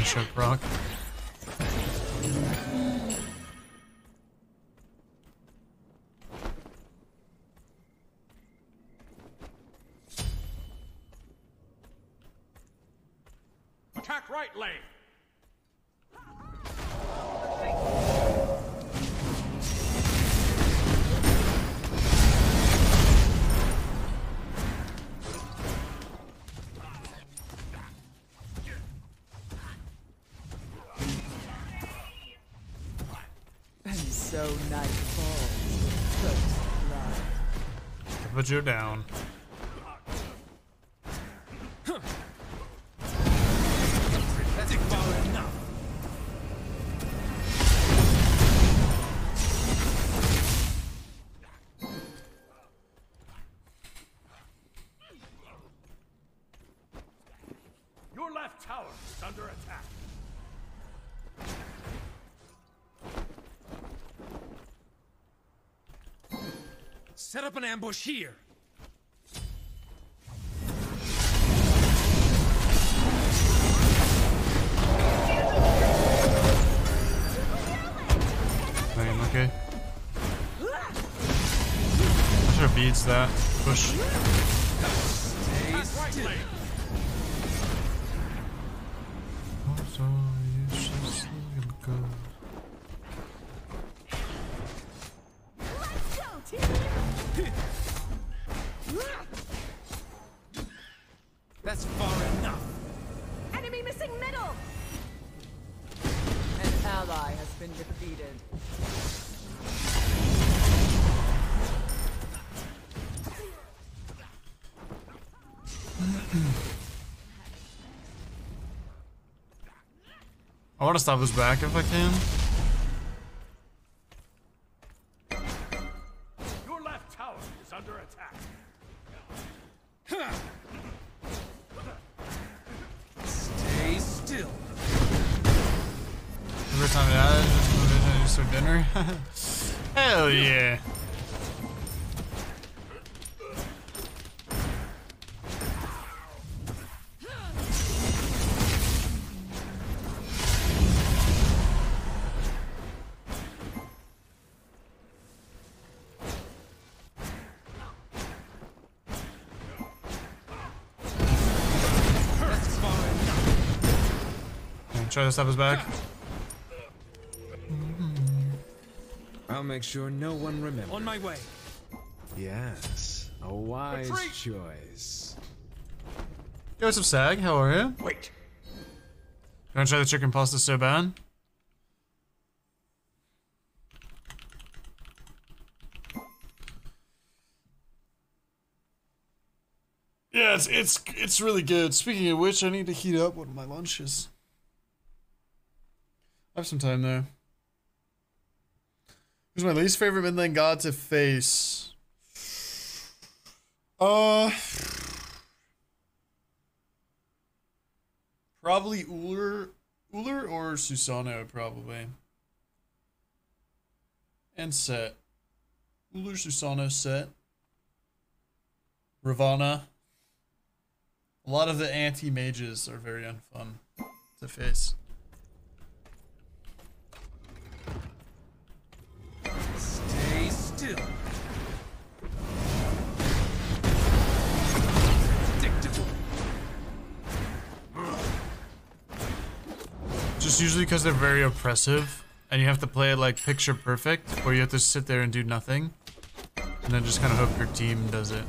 choke proc. Attack right lane. And so night falls with first blood. Put you down. That's far enough. Your left tower is under attack. Set up an ambush here. Okay. I sure beats that. Push. That's far enough. Enemy missing middle. An ally has been defeated. I want to stop his back if I can. Your left tower is under attack. Stay still. Every time I just for dinner. Hell yeah. Try to stop his back. I'll make sure no one remembers. On my way. Yes, a wise Retreat. choice. Yo, what's up, Sag? How are you? Wait. You wanna try the chicken pasta so bad? Yeah, it's really good. Speaking of which, I need to heat up one of my lunches. I have some time there. Who's my least favorite midlane god to face? Probably Uller or Susano, probably. And Set. Uller, Susano, Set. Ravana. A lot of the anti-mages are very unfun to face. Stay still. Predictable. Just usually because they're very oppressive, and you have to play it like picture perfect, or you have to sit there and do nothing, and then just kind of hope your team does it.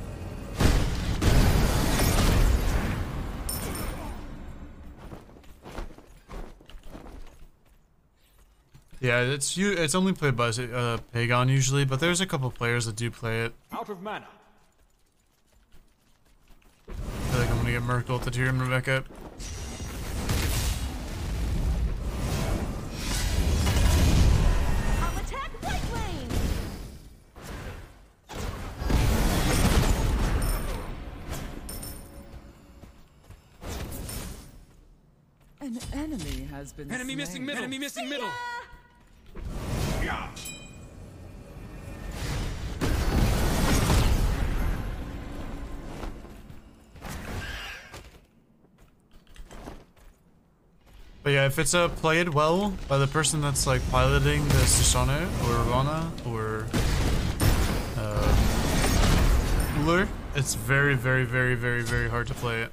Yeah, it's only played by Pagon usually, but there's a couple players that do play it. Out of mana. I feel like I'm gonna get Merkel to tear him back up. I'll attack right lane. An enemy has been Enemy slain. missing middle. Enemy missing middle. Yeah. But yeah, if it's played well by the person that's like piloting the Susanoo or Rana or Uller, it's very, very, very, very, very hard to play it.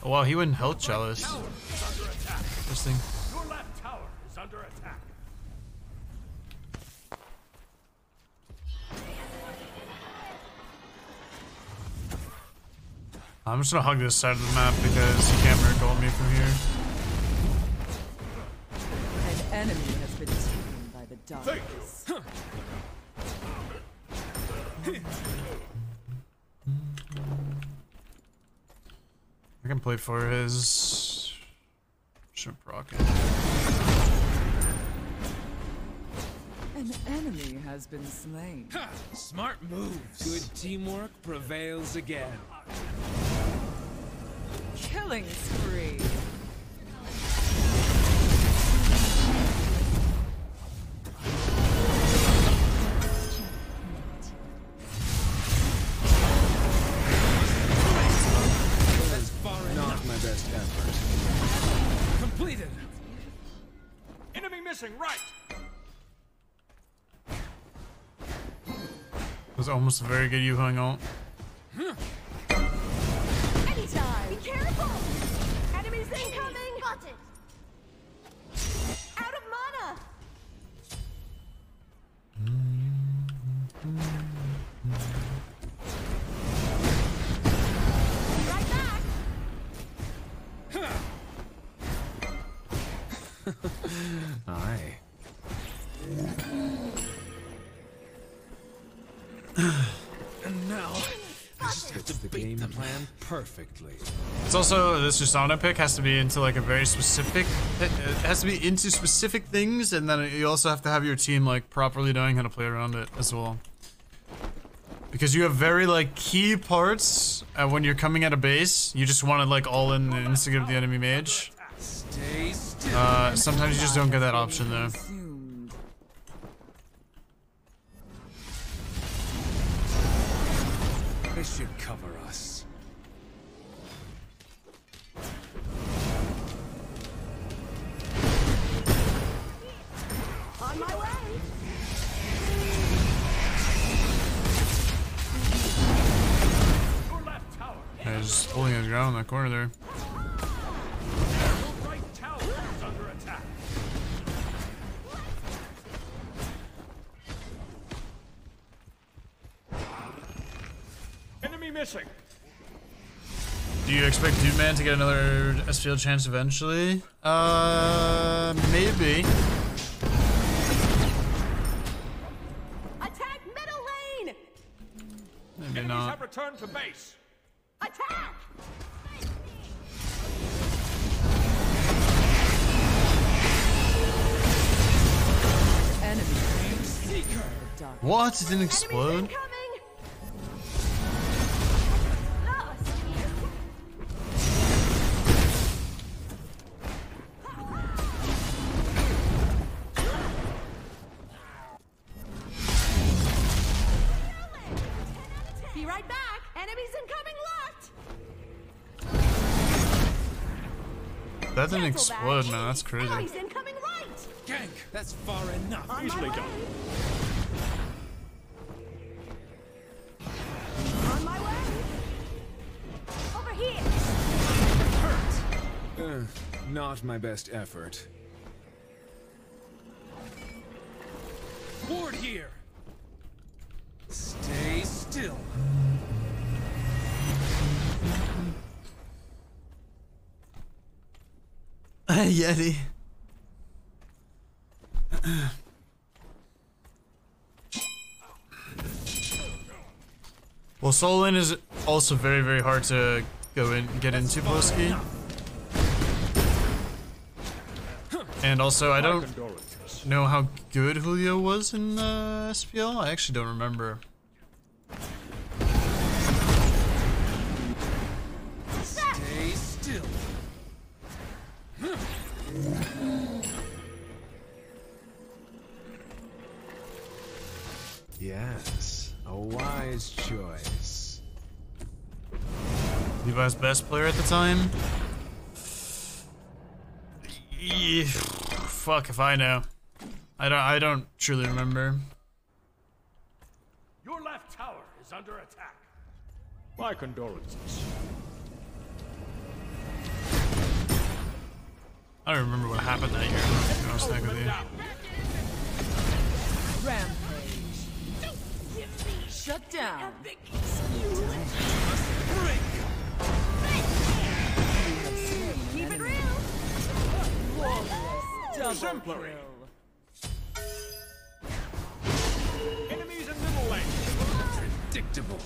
Oh wow, he went Health Chalice. Interesting. Your left tower is under attack. I'm just gonna hug this side of the map because he can't miracle me from here. An enemy has been taken by the darkness. I can play for his ship rocket. An enemy has been slain. Ha! Smart moves. Good teamwork prevails again. Killing spree. Not my best effort. Completed. Enemy missing right. It was almost a very good Huang ult. Anytime. Be careful. Enemies incoming. Spotted. Out of mana. Be right back. Aye. And now, I just have to beat the plan perfectly. It's also, this Susanoo pick has to be into like a very specific, it has to be into specific things, and then you also have to have your team like properly knowing how to play around it as well. Because you have very like key parts when you're coming at a base, you just want to like all in and instigate the enemy mage. Stay still. Sometimes you just don't get that option though. Consumed. This should cover us. On my way. Your left tower. Yeah, just holding his ground in that corner there. Your right tower is under attack. Enemy missing. Do you expect Dude Man to get another SPL chance eventually? Maybe. Attack middle lane. Maybe Enemies not. have returned to base. Attack. Enemy has been taken by the darkness. What? It didn't explode? Enemies incoming. Lost. Be right back. Enemies incoming left. That didn't Cancel explode, that. man. That's crazy. Enemies incoming right. Gank, that's far enough. On Easily my done. way. On my way. Over here. Not my best effort. Ward here. Stay still. Yeti. Well, Solin is also very, very hard to get into Boski. And also, I don't know how good Julio was in SPL. I actually don't remember. Stay still. Yes, a wise choice. Levi's best player at the time? Fuck if I know. I don't truly remember. Your left tower is under attack. My condolences. I don't remember what happened that year. To be honest with you. Rampage. Shut down. Keep it real. Double Exemplary. kill. Enemies in middle lane. Predictable.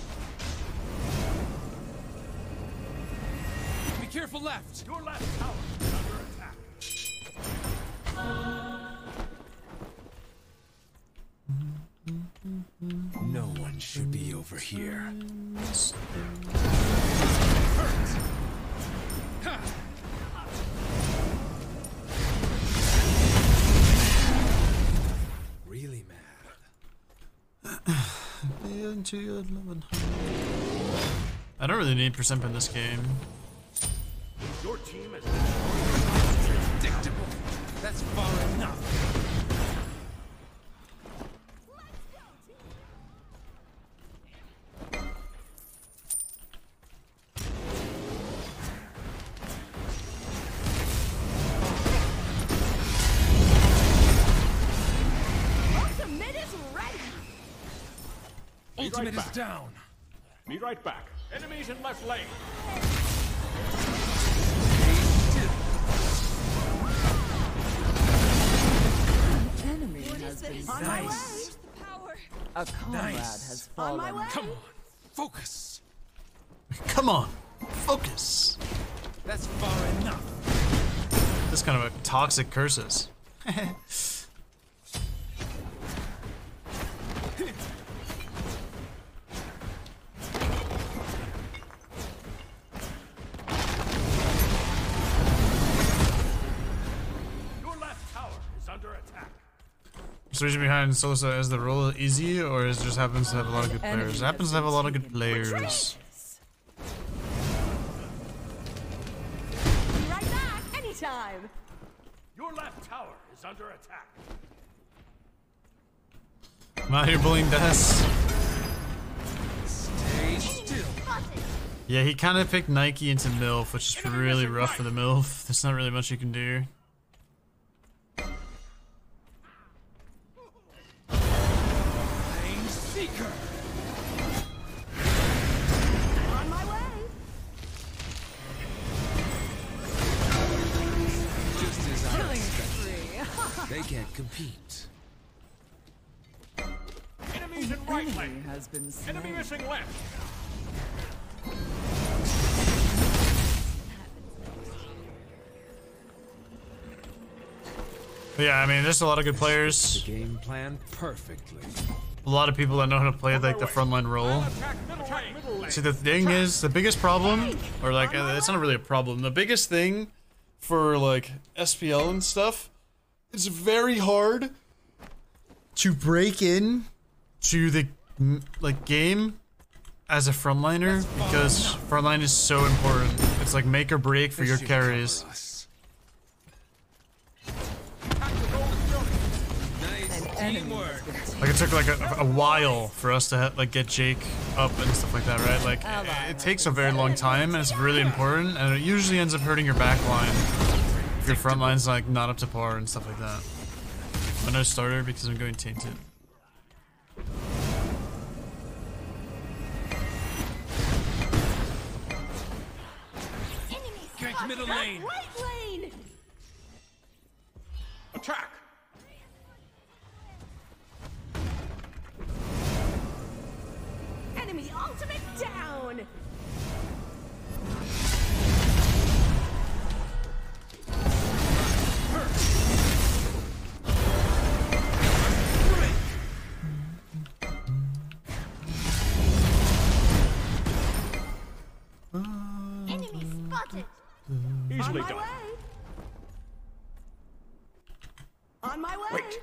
Be careful left. Your left tower is under attack. No one should be over here. Really mad. I don't really need percent in this game. Your team is Predictable. That's far enough. Ultimate is ready. Ultimate is back. down. Be right back. Enemies in left lane. Enemy has been On my way. Nice. A comrade Nice. has On my fallen. way. Come on. Focus. Come on, focus. That's far enough. This kind of a toxic curses. Your left tower is under attack. Is the reason behind Solosa is the role easy, or is it just happens to have a lot of good Enemy players? It happens to have a lot of good has players. Be right back. Anytime. Your left tower is under attack. I'm out here bullying Des. Stay still. Yeah, he kind of picked Nike into MILF, which is really rough for the MILF. There's not really much you can do. Lane Seeker. On my way. Just as I Killing expected. spree. They can't compete. Enemies in right Enemy lane. has been Enemy slain. missing left. But yeah, I mean, there's a lot of good The players. game planned perfectly. A lot of people that know how to play like the frontline role. Attack middle lane. See, the thing is, the biggest problem, or like, it's not really a problem. The biggest thing for like SPL and stuff, it's very hard to break in to the like game as a frontliner because frontline is so important. It's like make or break for your This should carries. cover us. An Nice enemy teamwork. has been Like it took like a while for us to like get Jake up and stuff like that, right? Like it takes a very long time and it's really important, and it usually ends up hurting your back line if your front line's like not up to par and stuff like that. I'm no starter because I'm going tainted. Gank middle lane. Right lane. Attack. Enemy ultimate down. Enemy spotted. Easily On my done. way. On my way. Wait.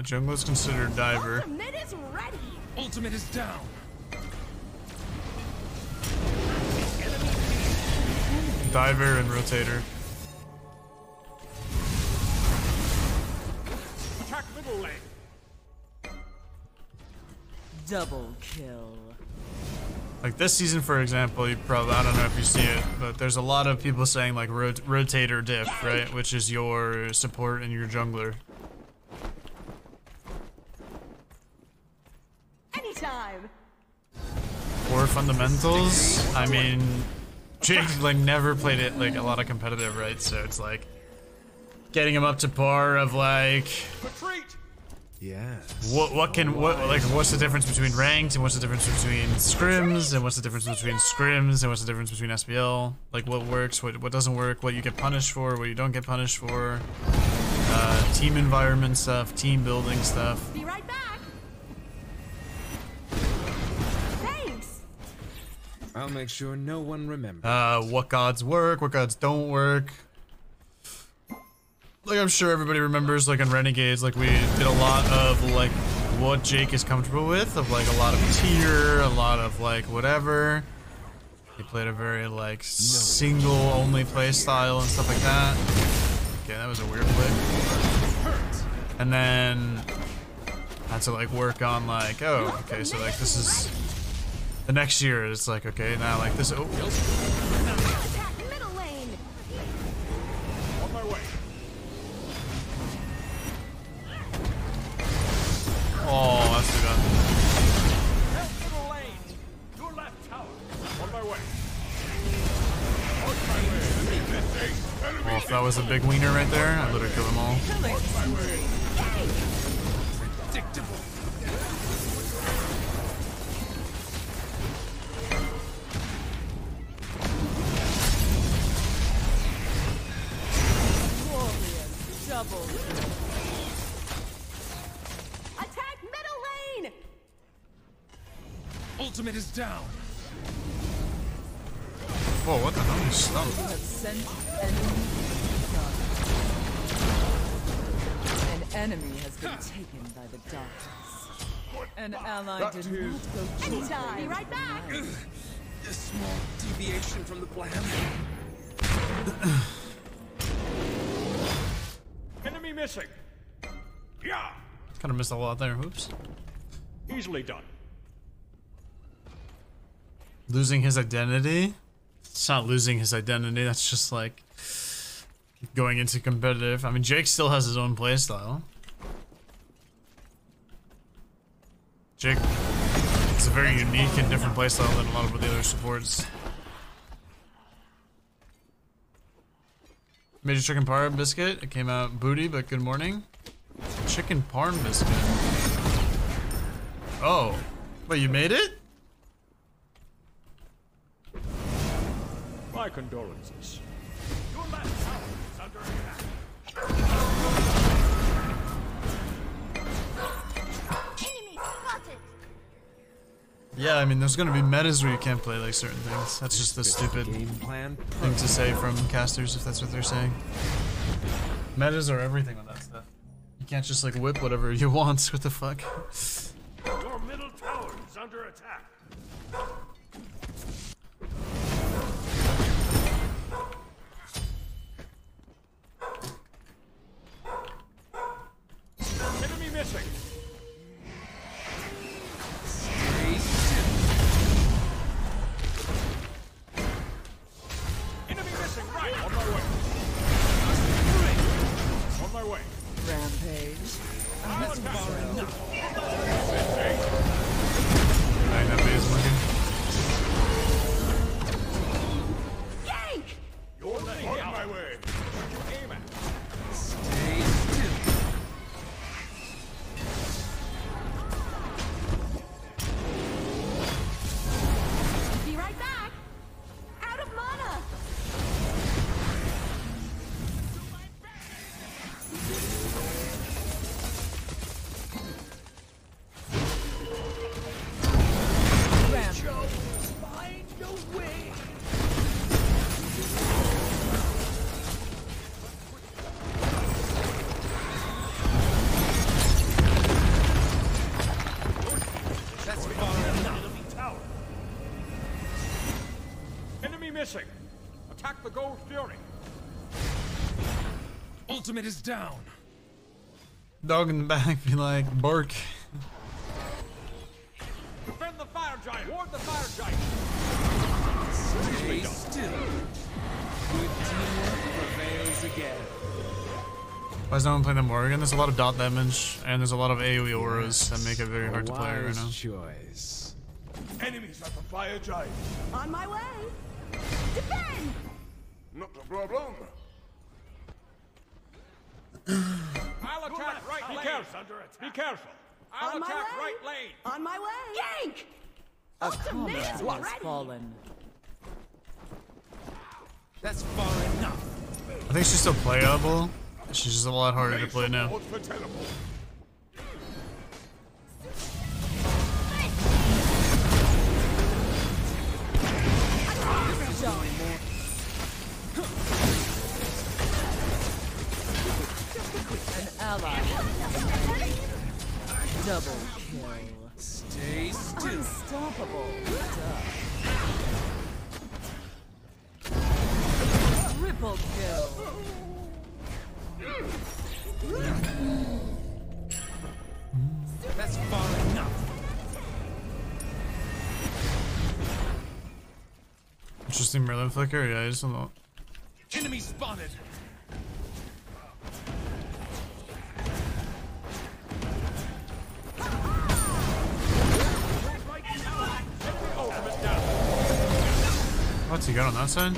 Jungler's considered diver. Ultimate is ready. Ultimate is down. Diver and rotator. Double leg. Double kill. Like this season, for example, you probably, I don't know if you see it, but there's a lot of people saying like rotate or diff, right? Which is your support and your jungler. Anytime. Or fundamentals. I mean, Jake like never played it like a lot of competitive, right? So it's like getting him up to par of like Retreat. Yes. what's the difference between ranked and what's the difference between scrims and what's the difference between scrims and what's the difference between SPL? Like what works, what doesn't work, what you get punished for, what you don't get punished for. Team environment stuff, team building stuff. Be right back. Thanks. I'll make sure no one remembers. What gods work, what gods don't work. Like I'm sure everybody remembers, like on Renegades, like we did a lot of like what Jake is comfortable with, of like a lot of tier, a lot of like whatever. He played a very like single only play style and stuff like that. Okay, that was a weird play. And then had to like work on like, oh, okay, so like this is the next year. It's like okay, now like this. Oh, Attack middle lane. On my way. oh, that's too bad. Help middle lane. Your left tower. On my way. On my way. Well, if that was a big wiener right there, I literally killed them all. Predictable. Glorious double kill. Attack middle lane. Ultimate is down. Whoa, what the hell? He's stunned. You have sent enemy to the dark. An enemy has been taken by the darkness. An ally did not go deep. Anytime. Be right back. A small deviation from the plan. Enemy missing. Yeah. Kind of missed a lot there. Oops. Easily done. Losing his identity? It's not losing his identity, that's just like going into competitive. I mean, Jake still has his own playstyle. Jake is a very unique and different playstyle than a lot of the other supports. Major chicken parm biscuit. It came out booty, but good morning. Chicken parm biscuit. Oh, wait, you made it? My condolences. Your left tower is under attack. Enemy spotted. Yeah, I mean, there's gonna be metas where you can't play like certain things. That's just the stupid Game plan. thing to say from casters, if that's what they're saying. Metas are everything on that stuff. You can't just like whip whatever you want. What the fuck? Your middle tower is under attack. Enemy missing. Enemy missing. Right. On my way. On my way. Rampage. Dang, that base looking. Yank. Your left on my way. Aim at. Stay still. Be right back. Out of mana. Rampage. Find your way. That's far enough. Enemy tower. Enemy missing. Attack the Gold Fury. Ultimate is down. Dog in the back be like, bark. Defend the fire giant! Ward the fire giant! Stay still. Good teamwork prevails again. Why is no one playing the Morgan? There's a lot of dot damage, and there's a lot of AoE auras that make it very hard to play right now. Choice. Enemies at the fire giant! On my way. Defend! Not a problem. I'll attack right lane. Be careful. Be careful. I'll On my attack way. right lane. On my way. Yank! A comrade has ready. fallen. That's far enough. I think she's still playable. She's just a lot harder to play now. Hold for teleport. An ally. Double kill. Stay still. Unstoppable. Triple kill. That's far enough. Interesting Merlin flicker. Yeah, I just don't know. Enemy spotted. What's he got on that side?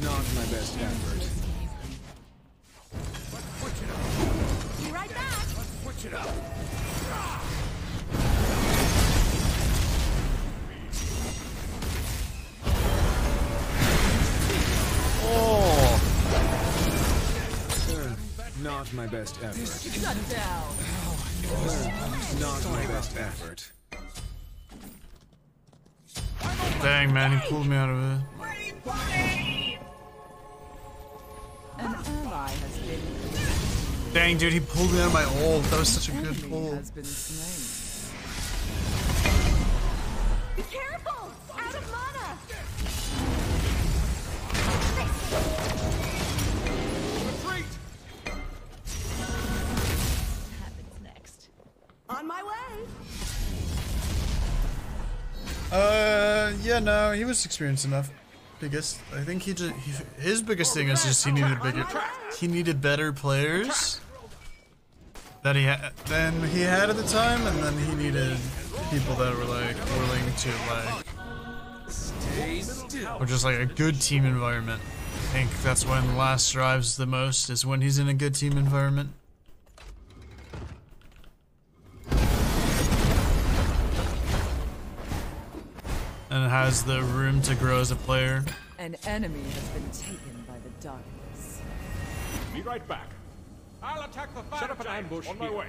Not my best effort. Be right back. Switch it up. Oh! Not my best effort. Shut down. Not my best effort. Dang, man, he pulled me out of it. An ally has been Dang, dude, he pulled me out of my ult. That was such a good enemy pull. has been slain. Be careful. Out of mana. Retreat. Happens next. On my way. Yeah, no, he was experienced enough. Biggest, I think his biggest thing is just he needed better players that than he had at the time, and then he needed people that were like willing to like, Stay still. or just like a good team environment. I think that's when Last drives the most, is when he's in a good team environment. And has the room to grow as a player. An enemy has been taken by the darkness. Be right back. I'll attack the fire. Set up an ambush on my way.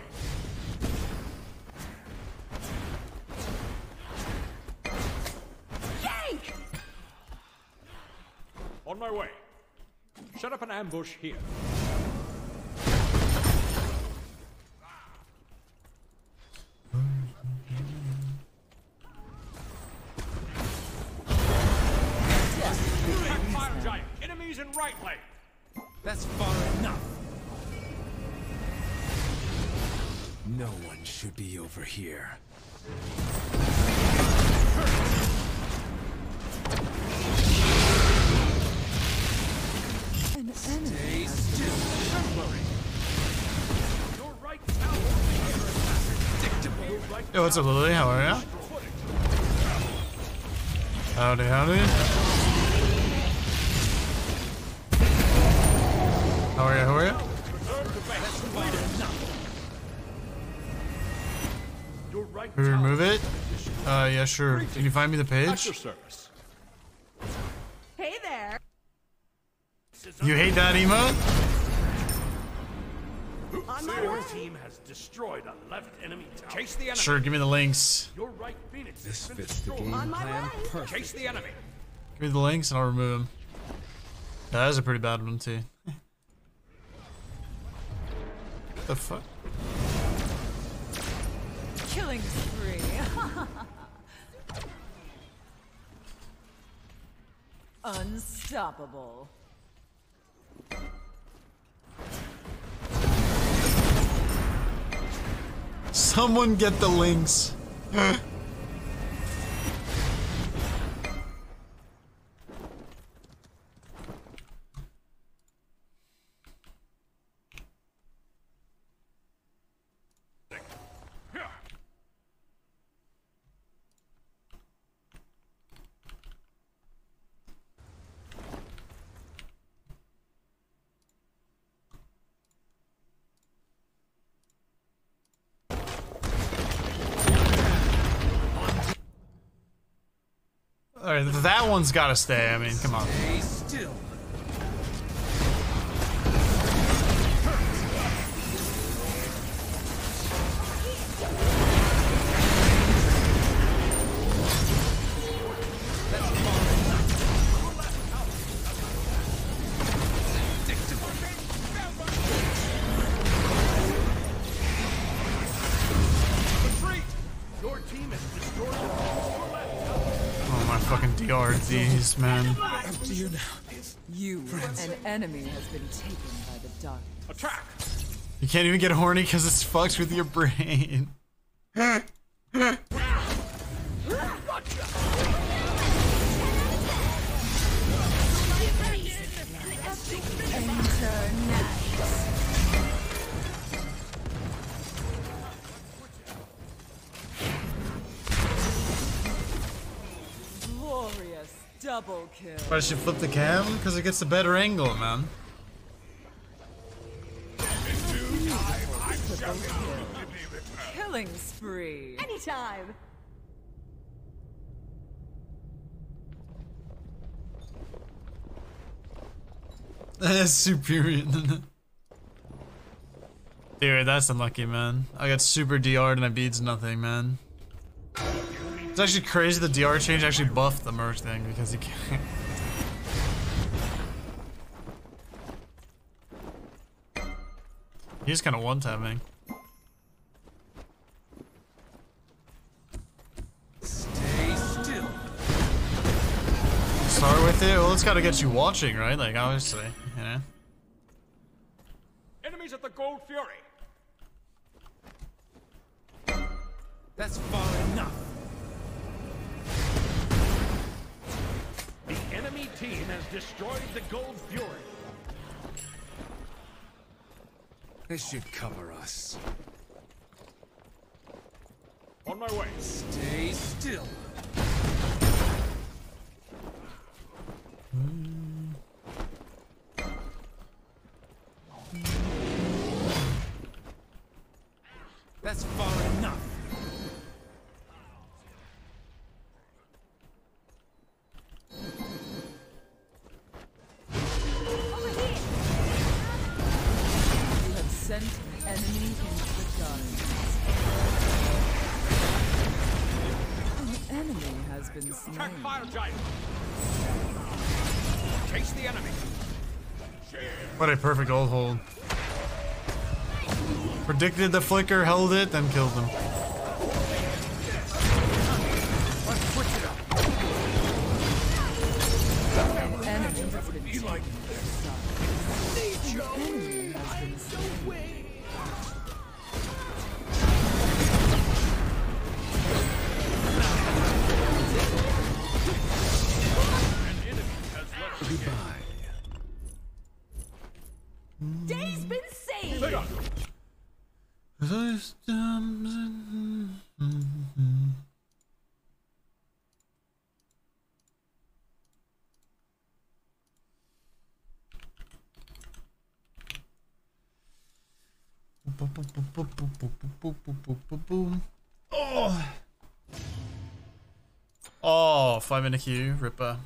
Yank! On my way. Set up an ambush here. Attack fire giant. Enemies in right lane. That's far enough. No one should be over here. An enemy Stay has still. Your right tower. Yo, what's up, Lily? How are ya? Howdy, howdy. How are ya? How are ya? Your right Can we tower. remove it? Yeah, sure. Can you find me the At your page? service. Hey there. You hate that emote? On my Your way. team has destroyed a left enemy tower. Chase the enemy. Sure, give me the links. Your right Phoenix This has been fits the destroyed. game On my plan way. perfectly. Chase the enemy. Give me the links and I'll remove them. That is a pretty bad one, too. The fuck? killing spree. Unstoppable. Someone get the links. Alright, that one's gotta stay. I mean, come on. Stay still. Your team has destroyed Oh my fucking DR these, man. After you now. You, an enemy has been taken by the dark. attack. You can't even get horny because it's fucks with your brain. Glorious double kill. Why does she flip the cam? Because it gets a better angle, man. Killing spree. Anytime. That's superior. Dude, that's unlucky, man. I got super DR'd and I beats nothing, man. It's actually crazy the DR change actually buffed the merge thing because you can't. He's kind of one-tapping. Stay still. Start with it? Well, it's gotta get you watching, right? Like, obviously, you know? Enemies at the Gold Fury. That's far enough. The enemy team has destroyed the Gold Fury. This should cover us. On my way. Stay still. That's far enough. You have sent an enemy into the darkness. An enemy has been Attack slain. Fire Giant. Chase the enemy. What a perfect old hold. Predicted the flicker, held it, then killed him. Let's switch it up. An enemy has been taken by the darkness. An enemy has been slain. An enemy has left. Goodbye. Day's been saved. Take on. Oh! Oh, 5-minute queue, Ripper.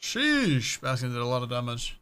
Sheesh, Bastion did a lot of damage.